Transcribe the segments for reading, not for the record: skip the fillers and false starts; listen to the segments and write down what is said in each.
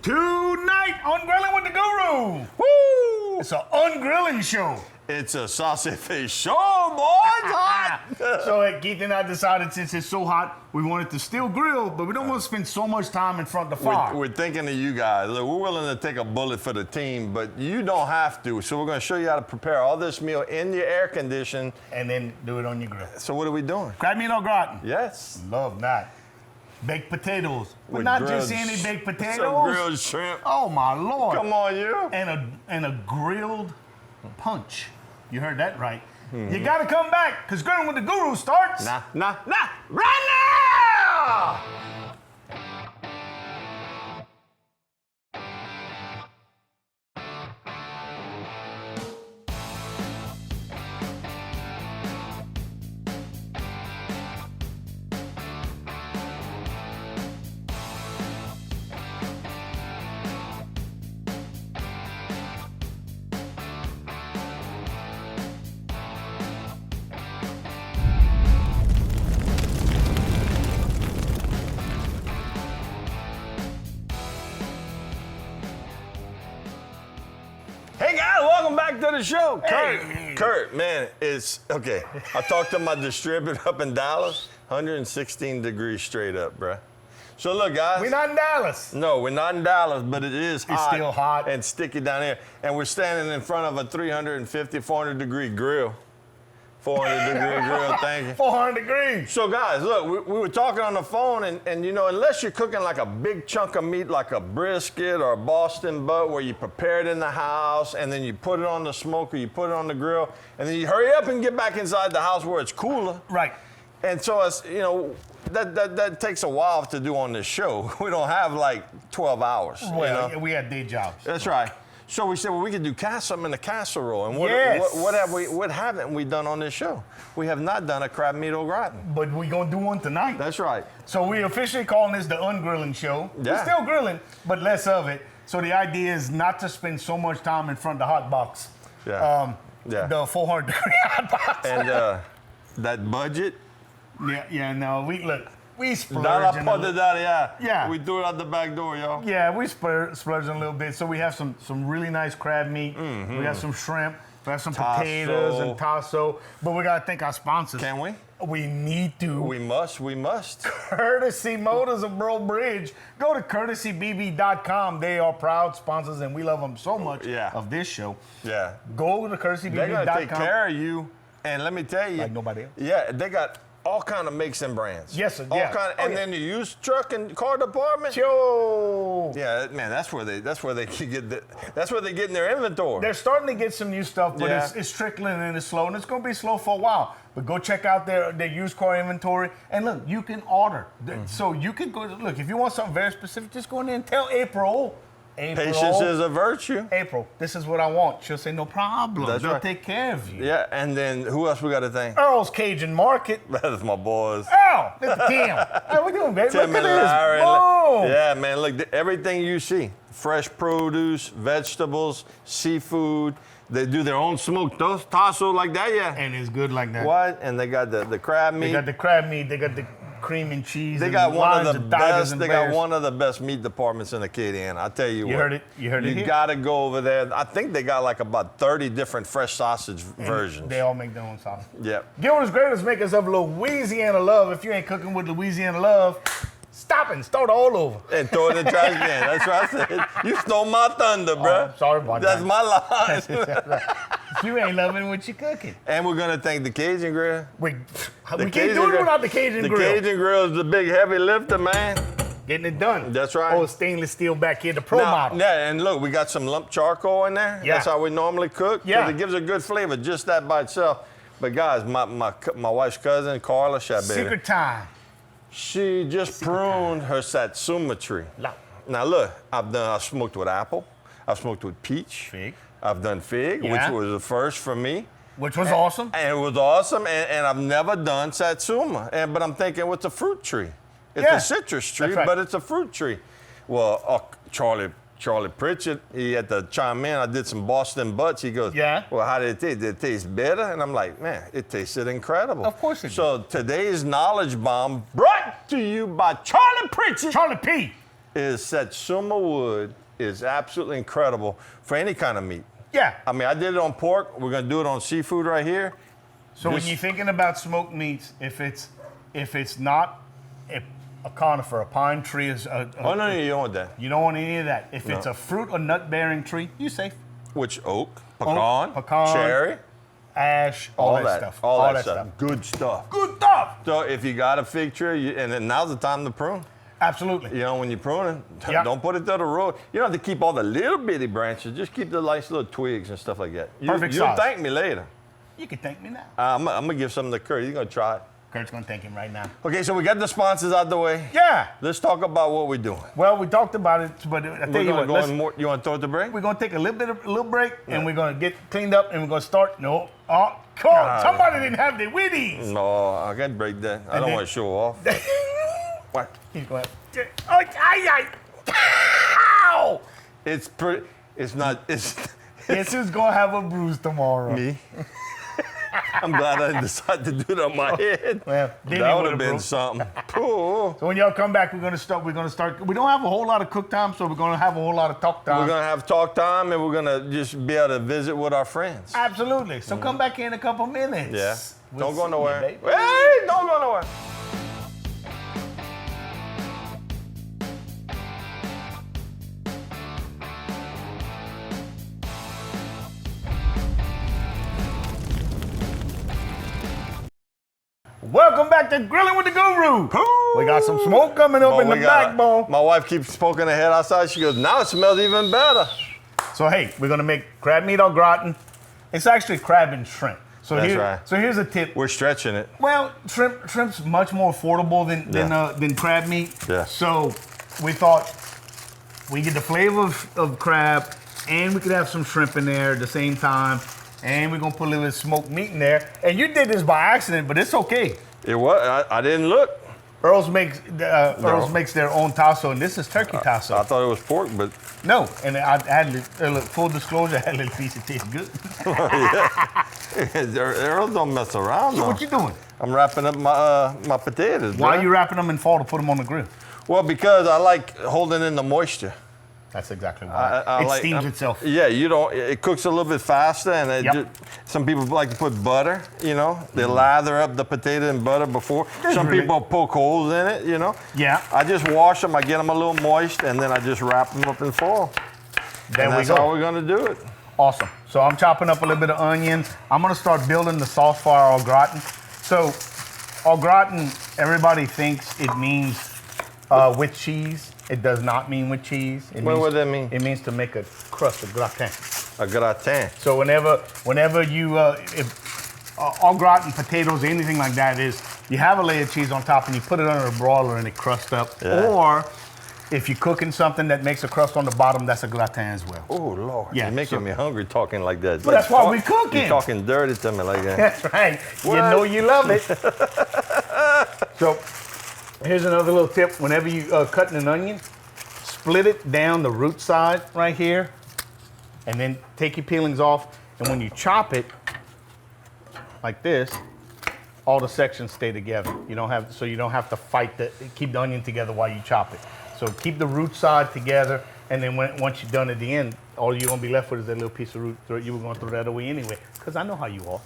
Tonight on Grillin with the Guru. Woo! It's an ungrilling show. It's a sausage fish show, boys. Hot. So Keith and I decided since it's so hot, we wanted to still grill, but we don't want to spend so much time in front of the fire. We're thinking of you guys. Look, we're willing to take a bullet for the team, but you don't have to. So we're going to show you how to prepare all this meal in your air condition. And then do it on your grill. So what are we doing? Crab meat au gratin. Yes. Love that. Baked potatoes. But With not grilled just any baked potatoes. Some grilled shrimp. Oh my Lord. Come on, you. And a grilled punch. You heard that right. Mm-hmm. You gotta come back, because Grillin with the Guru starts. Right now! Hey guys, welcome back to the show. Kurt, man, it's okay. I talked to my distributor up in Dallas, 116 degrees straight up, bruh. So look, guys. We're not in Dallas. No, we're not in Dallas, but it is hot. It's still hot. And sticky down here. And we're standing in front of a 350, 400 degree grill. 400 degree grill, thank you. 400 degrees. So guys, look, we were talking on the phone, and you know, unless you're cooking like a big chunk of meat, like a brisket or a Boston butt, where you prepare it in the house, and then you put it on the smoker, you put it on the grill, and then you hurry up and get back inside the house where it's cooler. Right. And so it's, you know, that takes a while to do on this show. We don't have like 12 hours. Well, you know? we had day jobs. That's right. So we said, well, we could do something in the casserole. And Yes. what haven't we done on this show? We have not done a crab meat au gratin. But we're going to do one tonight. That's right. So we're officially calling this the ungrilling show. Yeah. We're still grilling, but less of it. So the idea is not to spend so much time in front of the hot box. Yeah. The 400 degree hot box. And that budget. No, we splurge. Yeah. We threw it out the back door, y'all. Yeah, we splurge a little bit. So we have some really nice crab meat. Mm-hmm. We have some shrimp. We have some Tasso. potatoes and tasso. But we got to thank our sponsors. Can we? We need to. We must. Courtesy Motors of Bro Bridge. Go to courtesybb.com. They are proud sponsors, and we love them so much of this show. Yeah. Go to courtesybb.com. They're going to take care of you. And let me tell you. Like nobody else? Yeah, they got all kind of makes and brands. Yes, sir. Then the used truck and car department. Yo. Yeah, man, that's where they can get that's where they get in their inventory. They're starting to get some new stuff, but it's trickling and it's slow, and it's going to be slow for a while. But go check out their used car inventory, and look, you can order. So you can go, look, if you want something very specific, just go in there and tell April. Patience is a virtue. April, this is what I want. She'll say, no problem. They'll right. take care of you. Yeah, and then who else we got to thank? Earl's Cajun Market. That's my boys. Earl, this is Tim. How we doing, baby? Tim Look at and this. Larry. Boom. Yeah, man, look, everything you see, fresh produce, vegetables, seafood. They do their own smoked tasso like that, yeah. And it's good like that. What? And they got the crab meat. They got the crab meat. They got the cream and cheese. They got one of the best. They got one of the best meat departments in Acadiana. I tell you what. Heard it. You heard it. You got to go over there. I think they got like about 30 different fresh sausage versions. They all make their own sausage. Yep. Gilbert's Greatest Makers of Louisiana Love. If you ain't cooking with Louisiana Love, stop and start all over. And throw it in the trash can. That's what I said. You stole my thunder, bro. Sorry about that. That's my line. You ain't loving what you're cooking. And we're going to thank the Cajun Grill. We can't do it without the Cajun Grill. The Cajun Grill is the big heavy lifter, man. Getting it done. That's right. Oh, stainless steel back here, the pro model. Yeah, and look, we got some lump charcoal in there. Yeah. That's how we normally cook. Yeah. It gives a good flavor, just that by itself. But guys, my wife's cousin, Carla Shabeta. Secret time. She just pruned her satsuma tree. Now look, I've smoked with apple. I've smoked with peach. Fig. I've done fig, which was the first for me. Which was awesome. And it was awesome, and I've never done satsuma. But I'm thinking, what's a fruit tree? It's a citrus tree, but it's a fruit tree. Well, Charlie Charlie Pritchett, he had to chime in. I did some Boston butts. He goes, yeah. Well, how did it taste? Did it taste better? And I'm like, man, it tasted incredible. Of course it did. So today's Knowledge Bomb brought to you by Charlie Pritchett. Charlie P. is Satsuma wood is absolutely incredible for any kind of meat. Yeah. I mean, I did it on pork. We're gonna do it on seafood right here. So when you're thinking about smoked meats, if it's not a conifer, a pine tree is oh no, you don't want that. You don't want any of that. If it's a fruit or nut bearing tree, you're safe. Which oak, pecan, pecan, cherry, ash, all that stuff. All that stuff. Good stuff. Good stuff. So if you got a fig tree, and then now's the time to prune. Absolutely. You know, when you're pruning, Yeah. don't put it to the road. You don't have to keep all the little bitty branches. Just keep the nice little twigs and stuff like that. Perfect You'll size. thank me later. You can thank me now. I'm gonna give some to Kurt. He's gonna try it. Kurt's gonna thank him right now. Okay, so we got the sponsors out the way. Yeah. Let's talk about what we're doing. Well, we talked about it, but I tell We're you gonna what. go in more. You want to throw it to break? We're gonna take a little break, and we're gonna get cleaned up, and we're gonna start. No, oh, come on! Somebody didn't have the Wheaties. No, I can't break that. I don't then- want to show off. What? He's going. Oh, ow! It's pretty. It's not. It's Guess who's gonna have a bruise tomorrow? me. I'm glad I decided to do it on my head. Well, Denny that would would've have been broke. something. Cool. So when y'all come back, we're gonna start. We don't have a whole lot of cook time, so we're gonna have a whole lot of talk time. We're gonna have talk time, and we're gonna just be able to visit with our friends. Absolutely. So come back in a couple minutes. Yeah. We'll Don't go see nowhere. you, baby. Hey, don't go nowhere. Welcome back to Grilling with the Guru. We got some smoke coming up in the backbone. My wife keeps poking her head outside. She goes, now it smells even better. So hey, we're gonna make crab meat au gratin. It's actually crab and shrimp. So That's right. So here's a tip. We're stretching it. Well, shrimp's much more affordable than crab meat. Yeah. So we thought we get the flavor of crab, and we could have some shrimp in there at the same time, and we're gonna put a little bit of smoked meat in there. And you did this by accident, but it's okay. It was. I didn't look. Earl's makes their own tasso, and this is turkey tasso. I thought it was pork, but No, and I had full disclosure, I had a little piece that tastes good. Earl don't mess around. So though. what you doing? I'm wrapping up my potatoes. Why bruh. are you wrapping them in fall to put them on the grill? Well, because I like holding in the moisture. That's exactly why. I It like- steams itself. Yeah, you don't. It cooks a little bit faster, and Yep. some people like to put butter. You know, they lather up the potato in butter before. Some really- people poke holes in it. You know. Yeah. I just wash them. I get them a little moist, and then I just wrap them up in foil. There And we that's how go. we're gonna do it. Awesome. So I'm chopping up a little bit of onion. I'm gonna start building the sauce for our au gratin. So au gratin, everybody thinks it means with cheese. It does not mean with cheese. What does that mean? It means to make a crust, a gratin. A gratin. So whenever you au gratin potatoes, anything like that is, you have a layer of cheese on top and you put it under a broiler and it crusts up. Yeah. Or if you're cooking something that makes a crust on the bottom, that's a gratin as well. Oh Lord, Yeah, you're making so- me hungry talking like that. But that's why we cooking. You're talking dirty to me like that. That's right. What? You know you love it. So here's another little tip. Whenever you cutting an onion, split it down the root side right here, and then take your peelings off. And when you chop it like this, all the sections stay together. You don't have to fight keep the onion together while you chop it. So keep the root side together, and then once you're done at the end, all you're gonna be left with is that little piece of root. You were gonna throw that away anyway, because I know how you are.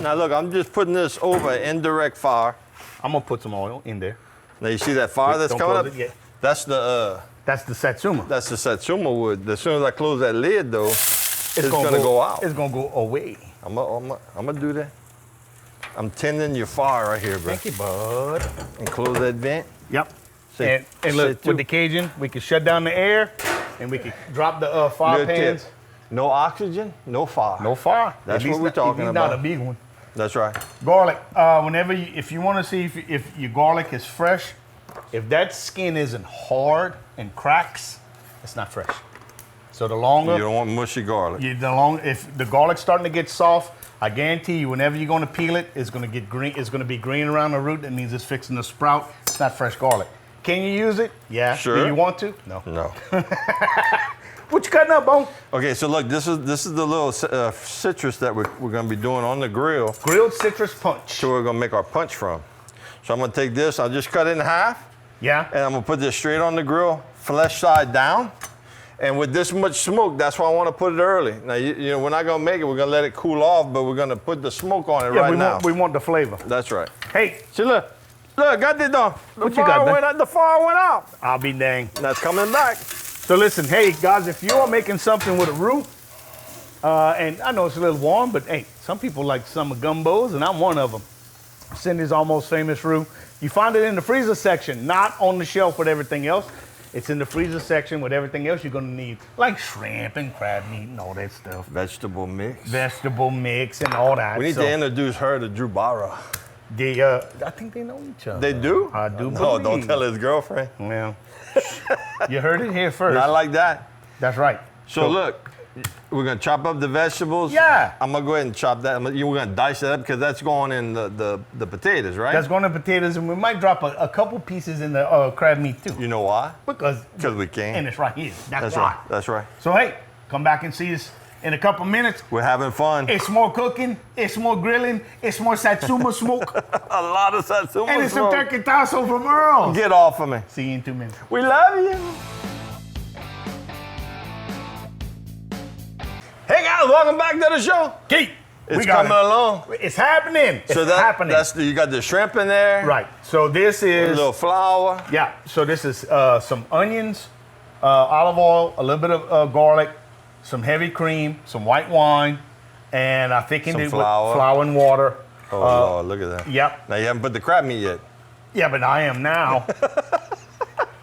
Now look, I'm just putting this over indirect fire. I'm gonna put some oil in there. Now you see that fire that's Don't coming close up? it yet. That's the Satsuma. Satsuma wood. As soon as I close that lid though, it's gonna go out. It's gonna go away. I'm gonna do that. I'm tending your fire right here, bro. Thank you, bud. And close that vent. Yep. Say- And look, say with two. the Cajun, we can shut down the air, and we can drop the fire Good tip. pans. No oxygen, no fire. No fire. That's At least what we're not- talking at least about. Not a big one. That's right. Garlic. If you want to see if your garlic is fresh, if that skin isn't hard and cracks, it's not fresh. So the longer You don't want mushy garlic. if the garlic's starting to get soft, I guarantee you, whenever you're going to peel it, it's going to get green. It's going to be green around the root. That means it's fixing to sprout. It's not fresh garlic. Can you use it? Yeah. Sure. Do you want to? No. No. What you cutting up, Bone? Okay, so look, this is the little citrus that we're going to be doing on the grill. Grilled citrus punch. So we're going to make our punch from. So I'm going to take this. I'll just cut it in half. Yeah. And I'm gonna put this straight on the grill, flesh side down. And with this much smoke, that's why I want to put it early. Now, you know, we're not gonna make it. We're gonna let it cool off, but we're gonna put the smoke on it right now. We want the flavor. That's right. Hey, See, look, got this done. What you got, man? The fire went out. I'll be dang. That's coming back. So listen, hey guys, if you're making something with a roux, and I know it's a little warm, but hey, some people like summer gumbos, and I'm one of them. Cindy's Almost Famous roux. You find it in the freezer section, not on the shelf with everything else. It's in the freezer section with everything else you're gonna need, like shrimp and crab meat and all that stuff. Vegetable mix. Vegetable mix and all that. We need to introduce her to Drew Barra. I think they know each other. They do? I do No, believe. don't tell his girlfriend. Well, you heard it here first. Not like that. That's right. So look, we're gonna chop up the vegetables. Yeah. I'm gonna go ahead and chop that. We're gonna dice that up because that's going in the potatoes, right? That's going to potatoes, and we might drop a couple pieces in the crab meat too. You know why? Because we can. And it's right here. That's That's why. right. That's right. So hey, come back and see us in a couple minutes. We're having fun. It's more cooking. It's more grilling. It's more Satsuma smoke. A lot of Satsuma And it's some smoke. turkey tasso from Earl's. Get off of me. See you in 2 minutes. We love you. Hey guys, welcome back to the show. Keith, It's coming along. It's happening. It's happening. You got the shrimp in there. Right. So this A is little flour. Yeah, so this is some onions, olive oil, a little bit of garlic, some heavy cream, some white wine, and I thickened it flour. with flour and water. Oh, Lord, look at that. Yep. Now, you haven't put the crab meat yet. Yeah, but I am now.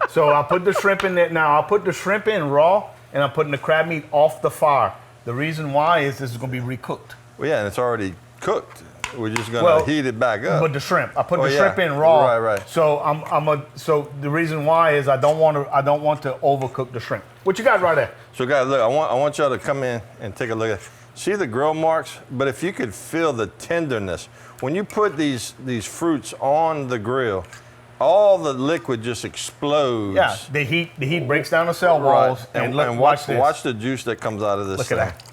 So I'll put the shrimp in there. Now, I'll put the shrimp in raw, and I'm putting the crab meat off the fire. The reason why is this is going to be recooked. Well, yeah, and it's already cooked. We're just going to heat it back up. But the shrimp, I put the shrimp in raw. Right. So so the reason why is I don't want to overcook the shrimp. What you got right there? So, guys, look, I want y'all to come in and take a look at it. See the grill marks? But if you could feel the tenderness. When you put these fruits on the grill, all the liquid just explodes. Yeah, the heat breaks down the cell walls. Right. And look, and watch this. watch the juice that comes out of this Look thing. at that.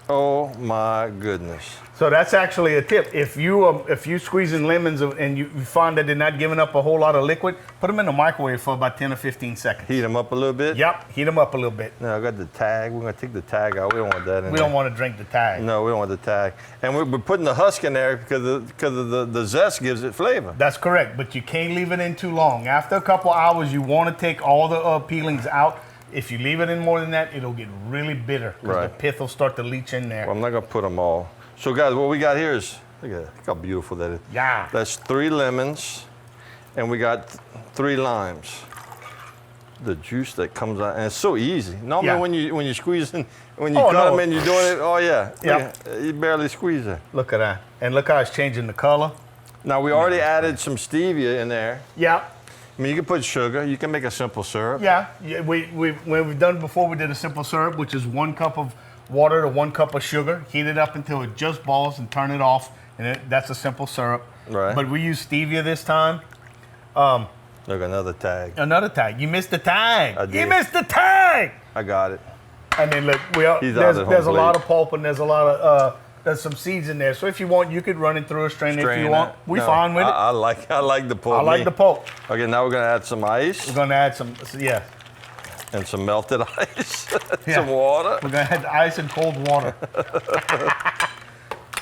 Oh my goodness. So that's actually a tip. If you squeezing lemons and you find that they're not giving up a whole lot of liquid, put them in the microwave for about 10 or 15 seconds. Heat them up a little bit? Yep, heat them up a little bit. Now I got the tag. We're gonna take the tag out. We don't want that in there. We don't want to drink the tag. No, we don't want the tag. And we're putting the husk in there because of the zest gives it flavor. That's correct, but you can't leave it in too long. After a couple hours, you want to take all the peelings out. If you leave it in more than that, it'll get really bitter because the pith will start to leach in there. Well, I'm not gonna put them all. So guys, what we got here is, look at that, look how beautiful that is. Yeah. That's 3 lemons, and we got 3 limes. The juice that comes out, and it's so easy. Normally when you squeeze in, when you cut them and you're doing it, oh yeah, you barely squeeze it. Look at that, and look how it's changing the color. Now we already added some stevia in there. Yeah. I mean, you can put sugar. You can make a simple syrup. Yeah, when we've done before, we did a simple syrup, which is 1 cup of water to 1 cup of sugar. Heat it up until it just boils and turn it off, and that's a simple syrup. Right. But we use stevia this time. Look, another tag. Another tag. You missed the tag. I did. You missed the tag. I got it. And then look, there's a lot of pulp and there's a lot of there's some seeds in there. So if you want, you could run it through a strainer if you want. We fine with it. I like the pulp. I like the pulp. Okay, now we're gonna add some ice. We're gonna add some, And some melted ice. Yeah. Some water. We're gonna add ice and cold water.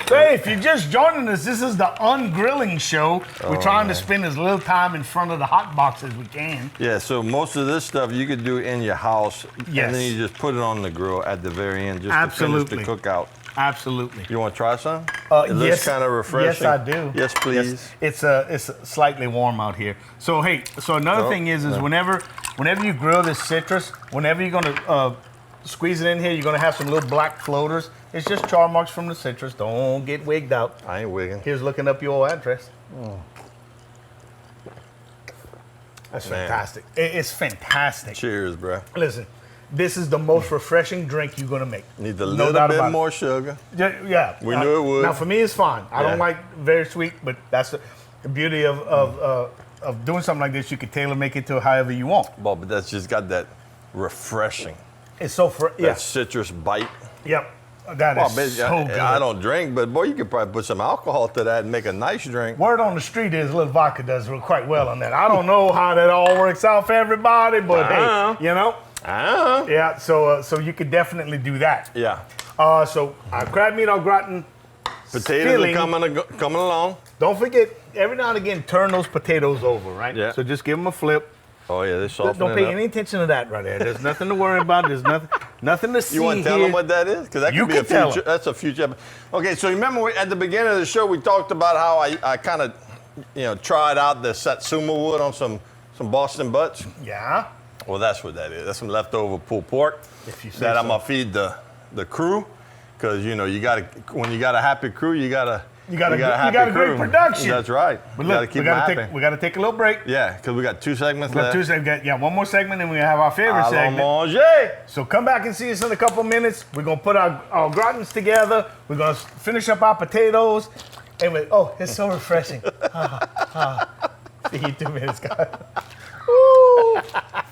So hey, if you're just joining us, this is the Ungrilling Show. We're trying to spend as little time in front of the hot box as we can. Yeah, so most of this stuff you could do in your house. Yes. And then you just put it on the grill at the very end just Absolutely. to finish the cookout. Absolutely. You want to try some? Yes. It looks kind of refreshing. Yes, I do. Yes, please. Yes. It's slightly warm out here. So hey, another thing is whenever you grill this citrus, whenever you're gonna squeeze it in here, you're gonna have some little black floaters. It's just char marks from the citrus. Don't get wigged out. I ain't wigging. Here's looking up your address. That's fantastic. It's fantastic. Cheers, bro. Listen, this is the most refreshing drink you're gonna make. Need a little bit more sugar. Yeah. We knew it would. Now for me, it's fine. I don't like very sweet, but that's the beauty of doing something like this. You can tailor make it to however you want. Well, but that's just got that refreshing. It's so That citrus bite. Yep. That Well, is so good. I don't drink, but boy, you could probably put some alcohol to that and make a nice drink. Word on the street is a little vodka does quite well on that. I don't know how that all works out for everybody, but hey, you know. Yeah, so you could definitely do that. Yeah. So crab meat au gratin. Potatoes are coming along. Don't forget, every now and again, turn those potatoes over, right? Yeah. So just give them a flip. Oh yeah, they're softening Don't pay up. any attention to that right there. There's nothing to worry about. There's nothing to see. You want to tell them what that is? Because that could be a future. That's a future. Okay, so remember at the beginning of the show we talked about how I kind of, tried out the satsuma wood on some Boston butts. Yeah. Well, that's what that is. That's some leftover pulled pork If you say that so. I'm gonna feed the crew, because you gotta when you got a happy crew, you got a great production. That's right. But look, we gotta take a little break. Yeah, because we got 2 segments left. One more segment, and we have our favorite segment. Manger. So come back and see us in a couple minutes. We're gonna put our gratins together. We're gonna finish up our potatoes, and it's so refreshing. See you 2 minutes, guys. Ooh,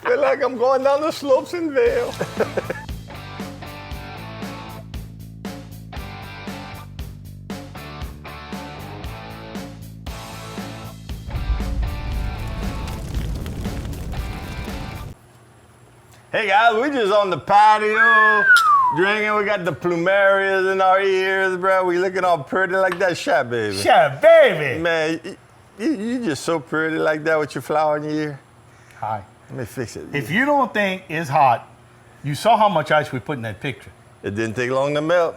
feel like I'm going down the slopes in Vail. Hey guys, we just on the patio drinking. We got the plumerias in our ears, bro. We looking all pretty like that. Shot, baby. Shot, baby. Man, you just so pretty like that with your flower in your ear. Hi. Let me fix it. If you don't think it's hot, you saw how much ice we put in that picture. It didn't take long to melt.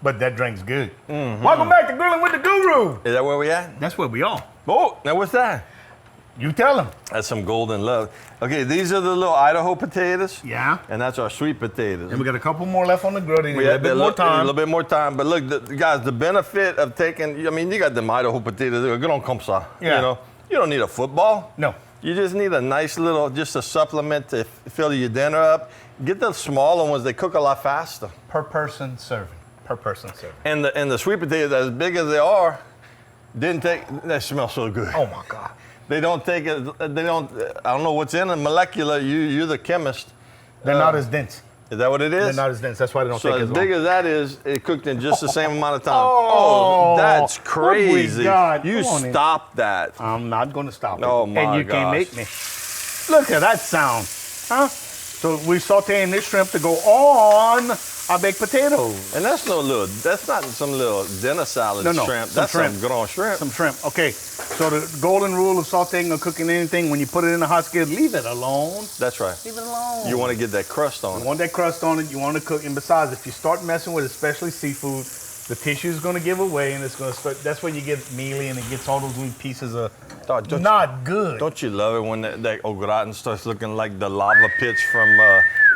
But that drink's good. Mm-hmm. Welcome back to Grillin with the Guru. Is that where we at? That's where we are. Oh, now what's that? You tell them. That's some golden love. Okay, these are the little Idaho potatoes. Yeah. And that's our sweet potatoes. And we got a couple more left on the grill. We have a little bit more time. But look, guys, the benefit of taking, you got them Idaho potatoes. They're good on comme ça. Yeah. You don't need a football. No. You just need a nice little, just a supplement to fill your dinner up. Get the smaller ones. They cook a lot faster. Per person serving. And the sweet potatoes, as big as they are, they smell so good. Oh my God. They don't take it, I don't know what's in it, molecular, you're the chemist. They're not as dense. Is that what it is? They're not as dense, that's why they don't take as long. So as big as that is, it cooked in just the same amount of time. Oh, that's crazy. You stop that. I'm not gonna stop it. Oh my And you can't make me. Look at that sound, huh? So we're sauteing this shrimp to go on our baked potatoes. And that's not some little dinner salad shrimp. That's some good on shrimp. Some shrimp. Okay. So the golden rule of sauteing or cooking anything, when you put it in a hot skillet, leave it alone. That's right. Leave it alone. You want to get that crust on it. You want that crust on it. You want to cook. And besides, if you start messing with especially seafood, the tissue is going to give away, and it's going to start. That's when you get mealy, and it gets all those little pieces of not good. Don't you love it when that au gratin starts looking like the lava pits from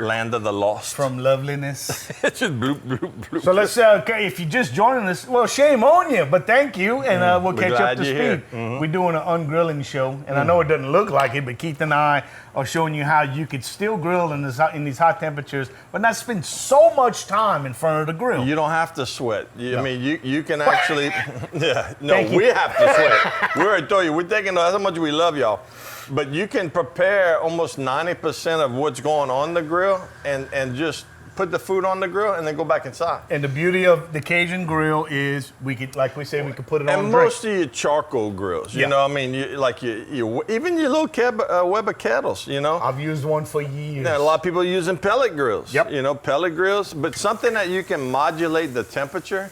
Land of the Lost? From Loveliness. It's just bloop, bloop, bloop. So let's, if you're just joining us, well, shame on you, but thank you, and we'll catch you up to speed. We're doing an ungrilling show, and I know it doesn't look like it, but Keith and I are showing you how you could still grill in these hot temperatures, but not spend so much time in front of the grill. You don't have to sweat. I mean, you can actually, we have to sweat. We already told you, we're taking, that's how much we love y'all. But you can prepare almost 90% of what's going on the grill and just put the food on the grill and then go back inside. And the beauty of the Cajun grill is we could, like we say, we could put it on and most of your charcoal grills, you know, I mean, even your little Weber kettles, you know. I've used one for years. Now, a lot of people are using pellet grills. Yep. You know, pellet grills, but something that you can modulate the temperature.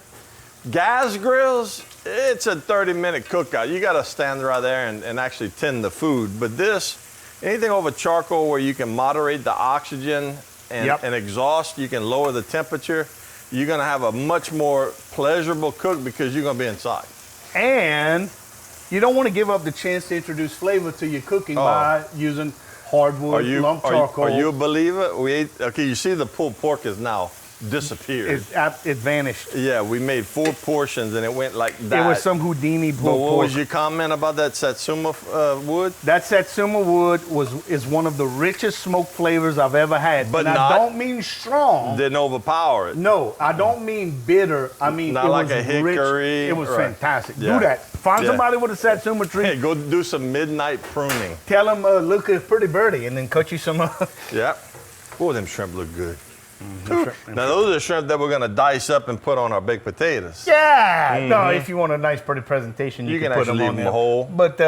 Gas grills, it's a 30-minute cookout. You got to stand right there and actually tend the food. But anything over charcoal where you can moderate the oxygen and exhaust, you can lower the temperature, you're going to have a much more pleasurable cook because you're going to be inside. And you don't want to give up the chance to introduce flavor to your cooking by using hardwood, lump charcoal. Are you a believer? You see the pulled pork is now disappeared. It vanished. Yeah, we made 4 portions and it went like that. It was some Houdini pulled pork. What was your comment about that satsuma wood? That satsuma wood is one of the richest smoked flavors I've ever had. But I don't mean strong. Didn't overpower it. No, I don't mean bitter. I mean not it like was a hickory. Rich. It was fantastic. Yeah. Do that. Find somebody with a satsuma tree. Hey, go do some midnight pruning. Tell them, look at Pretty Birdie, and then cut you some. Yeah. Oh, them shrimp look good. Now, those are shrimp that we're going to dice up and put on our baked potatoes. Yeah. No, if you want a nice, pretty presentation, you can put actually them on leave them there. whole. But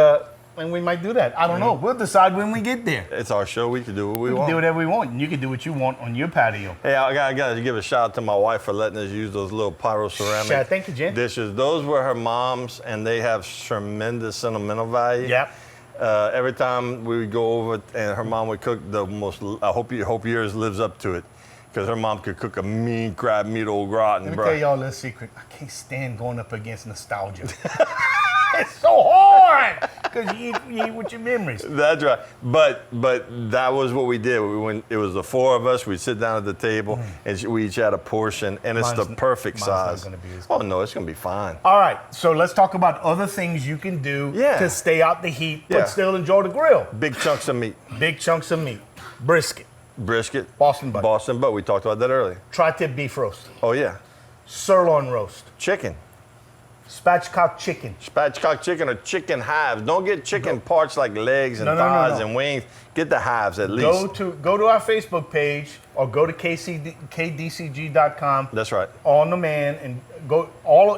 and we might do that. I don't know. We'll decide when we get there. It's our show. We can do what we We want. can do whatever we want. And you can do what you want on your patio. Hey, I got to give a shout out to my wife for letting us use those little pyroceramic Thank you, Jen. dishes. Those were her mom's, and they have tremendous sentimental value. Yep. Every time we would go over and her mom would cook the most, I hope yours lives up to it, because her mom could cook a mean crab meat au gratin, Let me bro. tell y'all a little secret. I can't stand going up against nostalgia. It's so hard because you eat with your memories. That's right. But that was what we did. When it was the four of us, we'd sit down at the table and we each had a portion, and it's the perfect size. Not gonna be as Oh no, it's gonna be fine. All right, so let's talk about other things you can do to stay out the heat, but still enjoy the grill. Big chunks of meat. Big chunks of meat. Brisket. Boston butt. We talked about that earlier. Tri-tip beef roast. Oh yeah. Sirloin roast. Chicken. Spatchcock chicken. Spatchcock chicken or chicken halves. Don't get chicken parts like legs and thighs and wings. Get the halves at least. Go to our Facebook page or go to kdcg.com. That's right. On the man and go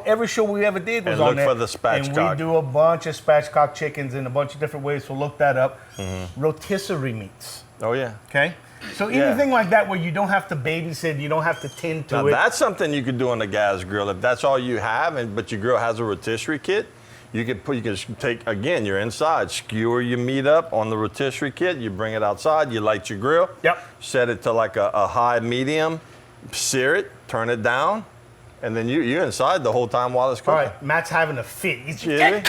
every show we ever did was and on there. look for the spatchcock. And we do a bunch of spatchcock chickens in a bunch of different ways. So look that up. Rotisserie meats. Oh yeah. Okay. So anything like that where you don't have to babysit, you don't have to tend to now it. That's something you could do on the gas grill. If that's all you have, but your grill has a rotisserie kit, you can take, again, you're inside, skewer your meat up on the rotisserie kit, you bring it outside, you light your grill, set it to like a high medium, sear it, turn it down, and then you're inside the whole time while it's cooking. All right, Matt's having a fit. He's telling me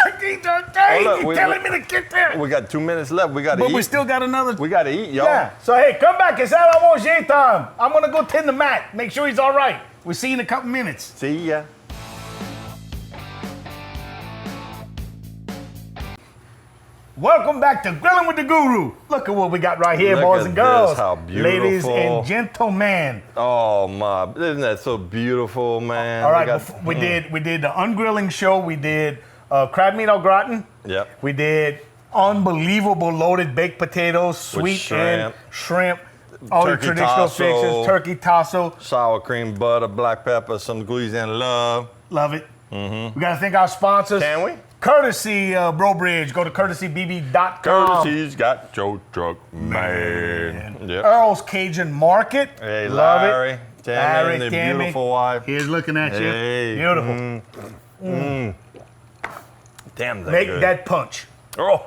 to get there. We got 2 minutes left. We got to eat. But we still got another. We got to eat, y'all. Yeah. So, hey, come back. It's out on time. I'm going to go tend to Matt. Make sure he's all right. We'll see you in a couple minutes. See ya. Welcome back to Grillin' with the Guru. Look at what we got right here, Look boys at and girls. this, how beautiful. Ladies and gentlemen. Oh my, isn't that so beautiful, man? All right, we did the ungrilling show. We did crab meat au gratin. Yep. We did unbelievable loaded baked potatoes, sweet shrimp. and shrimp. All the traditional fixes, turkey tasso. Sour cream, butter, black pepper, some Louisiana love. Love it. We got to thank our sponsors. Can we? Courtesy Brobridge. Go to courtesybb.com. Courtesy's got your truck, man. Yep. Earl's Cajun Market. Hey, love Larry. it. Tammy, the Tammy. beautiful wife. He's looking at Hey. you. Beautiful. Damn, Make good. that punch. Oh,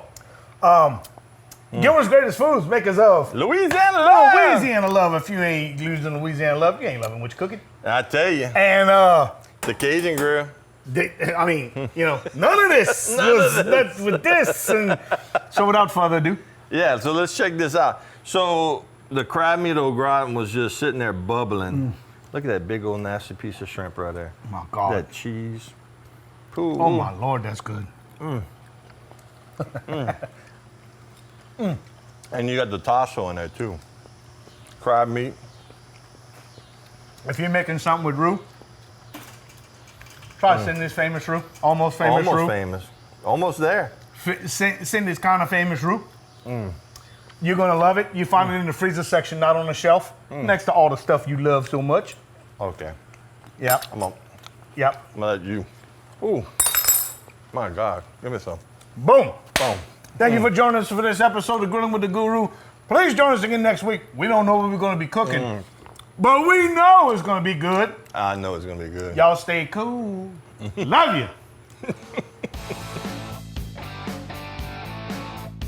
Gilmer's Greatest Foods, makers of Louisiana love. Louisiana love. If you ain't losing Louisiana love, you ain't loving what you're cooking. I tell you, And the Cajun grill. I mean, none of this that's with this. And so without further ado, Yeah, so let's check this out. So the crab meat au gratin was just sitting there bubbling. Look at that big old nasty piece of shrimp right there. my God. That cheese. Ooh, Oh my Lord, that's good. And you got the tasso in there too. Crab meat. If you're making something with roux, try Cindy's famous roux. Almost famous roux. Almost famous. Almost there. Cindy's kind of famous roux. You're gonna love it. You find it in the freezer section, not on the shelf, next to all the stuff you love so much. Okay. Yep. I'm gonna Yep. let you. Ooh. My God. Give me some. Boom. Boom. Thank you for joining us for this episode of Grilling with the Guru. Please join us again next week. We don't know what we're going to be cooking, but we know it's going to be good. I know it's gonna be good. Y'all stay cool. Love you.